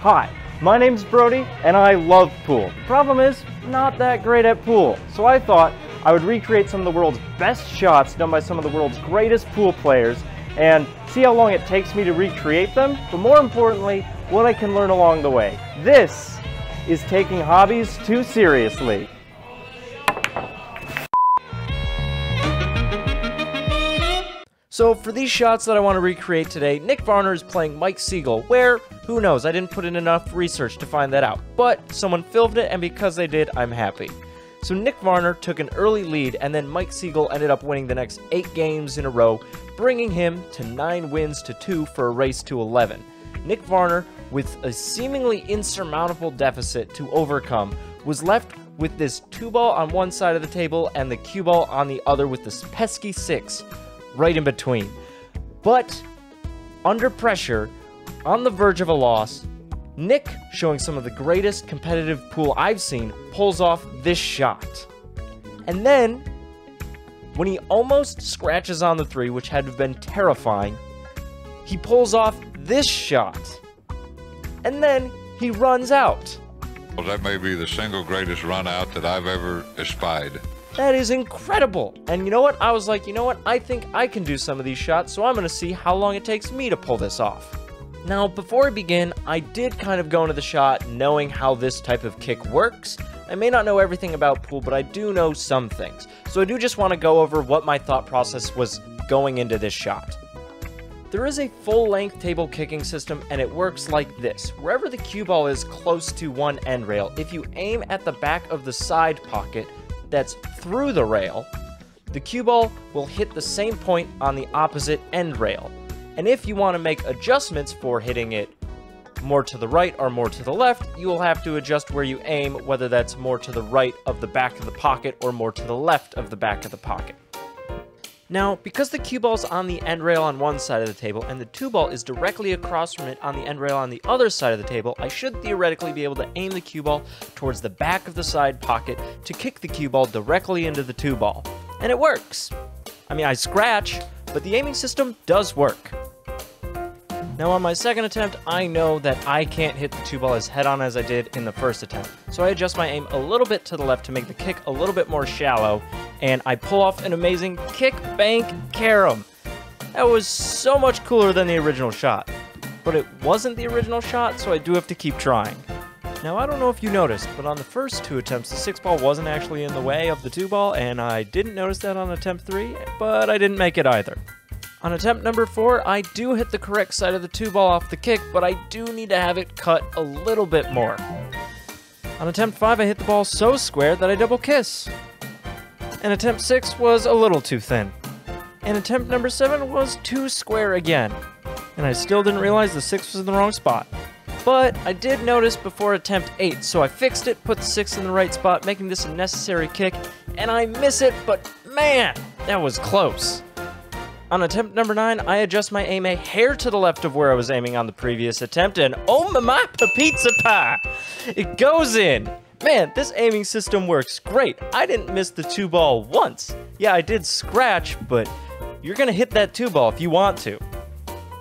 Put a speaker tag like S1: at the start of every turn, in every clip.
S1: Hi, my name's Brody, and I love pool. The problem is, not that great at pool. So I thought I would recreate some of the world's best shots done by some of the world's greatest pool players, and see how long it takes me to recreate them, but more importantly, what I can learn along the way. This is taking hobbies too seriously. So for these shots that I want to recreate today, Nick Varner is playing Mike Siegel, where, who knows, I didn't put in enough research to find that out, but someone filmed it, and because they did, I'm happy. So Nick Varner took an early lead, and then Mike Siegel ended up winning the next 8 games in a row, bringing him to 9 wins to 2 for a race to 11. Nick Varner, with a seemingly insurmountable deficit to overcome, was left with this 2-ball on one side of the table and the cue ball on the other with this pesky 6 right in between. But under pressure, on the verge of a loss, Nick, showing some of the greatest competitive pool I've seen, pulls off this shot. And then, when he almost scratches on the 3, which had been terrifying, he pulls off this shot. And then he runs out.
S2: Well, that may be the single greatest run out that I've ever espied.
S1: That is incredible. And you know what? I was like, you know what? I think I can do some of these shots, so I'm going to see how long it takes me to pull this off. Now, before I begin, I did kind of go into the shot knowing how this type of kick works. I may not know everything about pool, but I do know some things. So I do just want to go over what my thought process was going into this shot. There is a full-length table kicking system, and it works like this. Wherever the cue ball is close to one end rail, if you aim at the back of the side pocket that's through the rail, the cue ball will hit the same point on the opposite end rail. And if you want to make adjustments for hitting it more to the right or more to the left, you will have to adjust where you aim, whether that's more to the right of the back of the pocket or more to the left of the back of the pocket. Now, because the cue ball's on the end rail on one side of the table and the 2-ball is directly across from it on the end rail on the other side of the table, I should theoretically be able to aim the cue ball towards the back of the side pocket to kick the cue ball directly into the 2-ball. And it works. I mean, I scratch, but the aiming system does work. Now on my second attempt, I know that I can't hit the 2-ball as head-on as I did in the first attempt. So I adjust my aim a little bit to the left to make the kick a little bit more shallow, and I pull off an amazing kick, bank, carom. That was so much cooler than the original shot. But it wasn't the original shot, so I do have to keep trying. Now I don't know if you noticed, but on the first 2 attempts, the 6-ball wasn't actually in the way of the 2-ball, and I didn't notice that on attempt 3, but I didn't make it either. On attempt number 4, I do hit the correct side of the 2-ball off the kick, but I do need to have it cut a little bit more. On attempt 5, I hit the ball so square that I double kiss. And attempt 6 was a little too thin. And attempt number 7 was too square again. And I still didn't realize the 6 was in the wrong spot. But I did notice before attempt 8, so I fixed it, put the 6 in the right spot, making this a necessary kick, and I miss it, but man, that was close. On attempt number 9, I adjust my aim a hair to the left of where I was aiming on the previous attempt, and oh my pizza pie! It goes in! Man, this aiming system works great. I didn't miss the 2-ball once. Yeah, I did scratch, but you're gonna hit that 2-ball if you want to.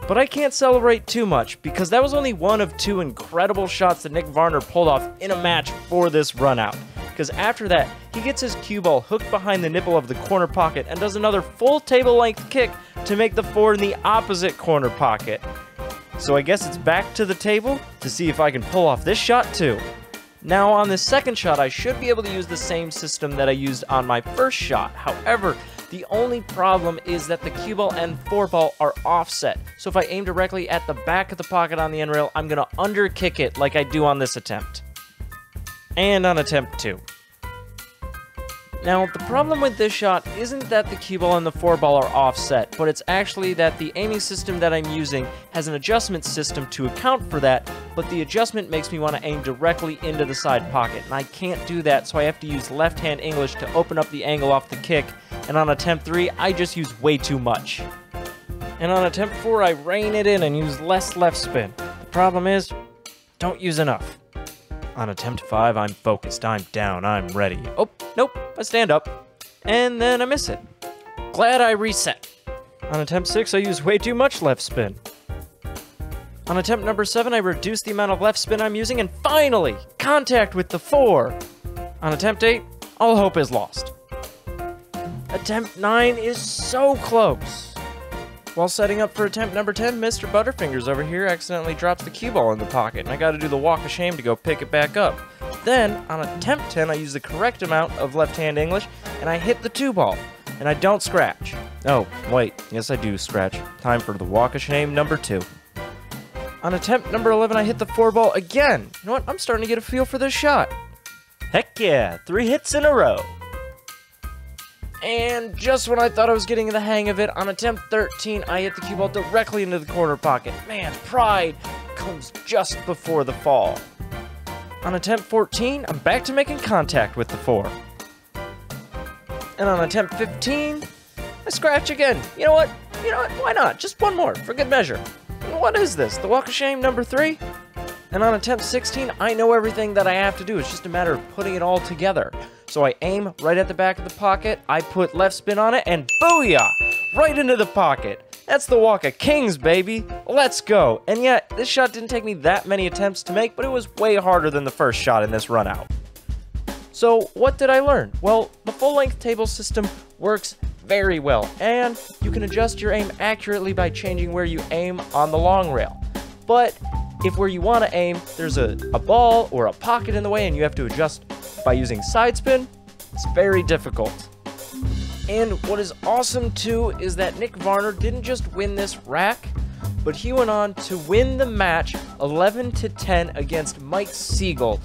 S1: But I can't celebrate too much, because that was only one of 2 incredible shots that Nick Varner pulled off in a match for this run out. Because after that, he gets his cue ball hooked behind the nipple of the corner pocket and does another full table-length kick to make the 4 in the opposite corner pocket. So I guess it's back to the table to see if I can pull off this shot too. Now on this second shot, I should be able to use the same system that I used on my first shot. However, the only problem is that the cue ball and 4-ball are offset. So if I aim directly at the back of the pocket on the end rail, I'm going to under kick it like I do on this attempt. And on attempt 2. Now, the problem with this shot isn't that the cue ball and the 4-ball are offset, but it's actually that the aiming system that I'm using has an adjustment system to account for that, but the adjustment makes me want to aim directly into the side pocket, and I can't do that, so I have to use left-hand English to open up the angle off the kick, and on attempt 3, I just use way too much. And on attempt 4, I rein it in and use less left spin. The problem is, don't use enough. On attempt 5, I'm focused, I'm down, I'm ready. Oh, nope, I stand up. And then I miss it. Glad I reset. On attempt 6, I use way too much left spin. On attempt number 7, I reduced the amount of left spin I'm using, and finally, contact with the 4. On attempt 8, all hope is lost. Attempt 9 is so close. While setting up for attempt number 10, Mr. Butterfingers over here accidentally drops the cue ball in the pocket, and I gotta do the walk of shame to go pick it back up. Then, on attempt 10, I use the correct amount of left-hand English, and I hit the 2 ball, and I don't scratch. Oh, wait, yes I do scratch. Time for the walk of shame number 2. On attempt number 11, I hit the 4 ball again. You know what? I'm starting to get a feel for this shot. Heck yeah, 3 hits in a row. And just when I thought I was getting the hang of it, on attempt 13, I hit the cue ball directly into the corner pocket. Man, pride comes just before the fall. On attempt 14, I'm back to making contact with the 4. And on attempt 15, I scratch again. You know what? Why not? Just one more, for good measure. What is this? The walk of shame number 3? And on attempt 16, I know everything that I have to do. It's just a matter of putting it all together. So I aim right at the back of the pocket, I put left spin on it, and booyah! Right into the pocket. That's the walk of kings, baby. Let's go. And yet, this shot didn't take me that many attempts to make, but it was way harder than the first shot in this run out. So what did I learn? Well, the full-length table system works very well, and you can adjust your aim accurately by changing where you aim on the long rail. But if where you want to aim, there's a ball or a pocket in the way and you have to adjust by using side spin, it's very difficult. And what is awesome too is that Nick Varner didn't just win this rack, but he went on to win the match 11-10 against Mike Siegel,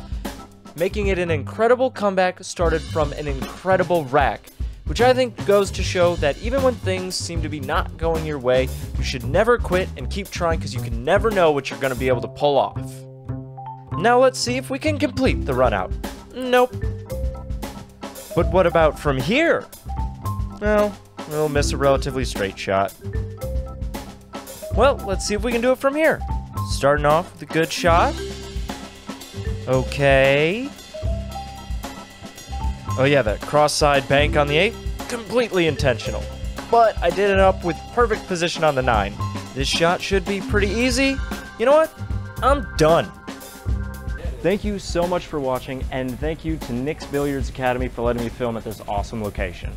S1: making it an incredible comeback started from an incredible rack, which I think goes to show that even when things seem to be not going your way, you should never quit and keep trying because you can never know what you're going to be able to pull off. Now let's see if we can complete the run out. Nope. But what about from here? Well, we'll miss a relatively straight shot. Well, let's see if we can do it from here. Starting off with a good shot. Okay. Oh yeah, that cross-side bank on the 8, completely intentional. But I did it up with perfect position on the 9. This shot should be pretty easy. You know what? I'm done. Thank you so much for watching, and thank you to Nick's Billiards Academy for letting me film at this awesome location.